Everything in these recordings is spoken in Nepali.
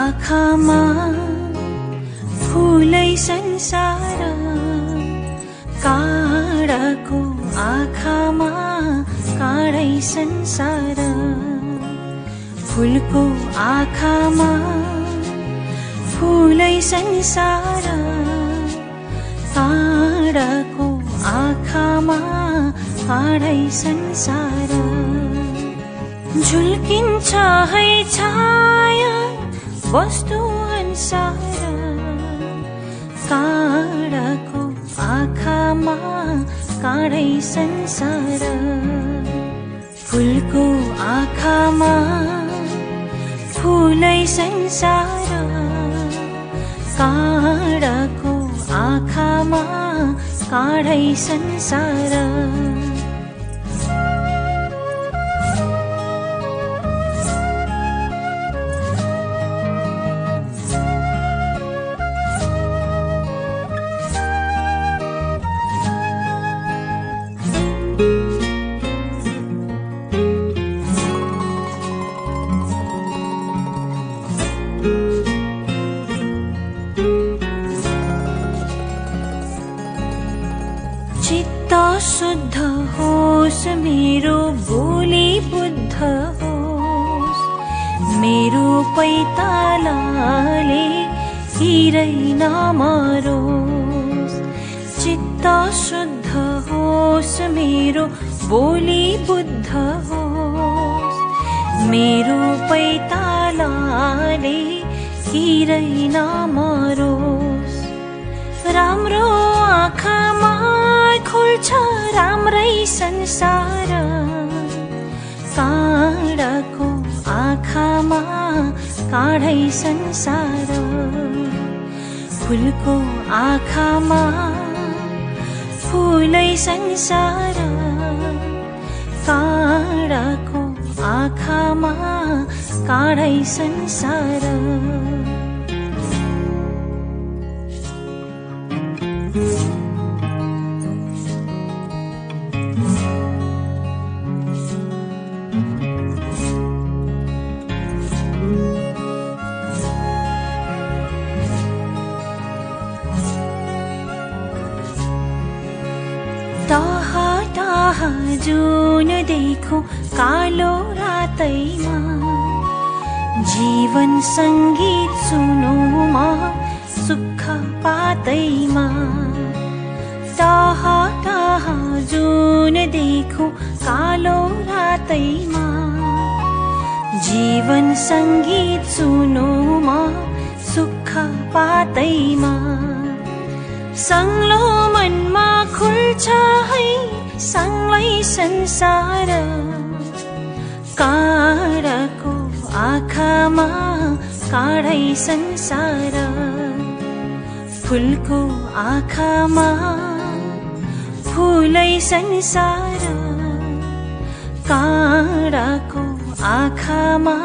आँखामा फुलै संसार, काँडाको आँखामा काँडै संसार। फुलको आँखामा फुलै संसार, काँडाको आँखामा काँडै संसार। झुल्किन्छ है छाया वस्तु अनुसार, काँडाको आँखामा काँडै संसार। फुलको आँखामा फुलै संसार, काँडाको आँखामा काँडै संसार। चित्त शुद्ध होस् मेरो बोली बुद्ध होस्, मेरो पैतालाले हिरै नमरोस्। चित्त शुद्ध होस् मेरो बोली बुद्ध होस्, मेरो पैतालाले हिरै नमरोस्। राम्रो आँखामा खुल्छ राम्रै संसार, काँडाको आँखामा काँडै संसार। फुलको आँखामा फुलै संसार, काँडाको आँखामा काँडै संसार। टाहा टाहा जुन देखो कालो रातैमा, जीवन संगीत सुनौमा सुख पातैमा। टाहा टाहा जुन देखो कालो रातैमा, जीवन संगीत सुनौमा सुख पातैमा। संगलो मनमा खुल्छ है सँगै संसार, काँडाको आँखामा काँडै संसार। फुलको आँखामा फुलै संसार, काँडाको आँखामा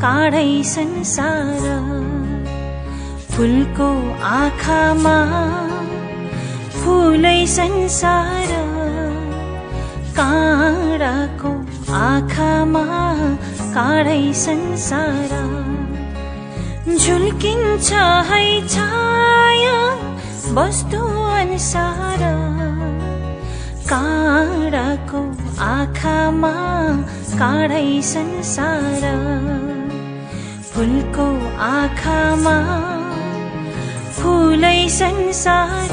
काँडै संसार। फुलको आँखामा फुलै संसार, काँडाको आँखामा काँडै संसार। झुल्किन्छ है छाया वस्तु अनुसार, काँडाको आँखामा काँडै संसार। फुलको आँखामा फुलै संसार,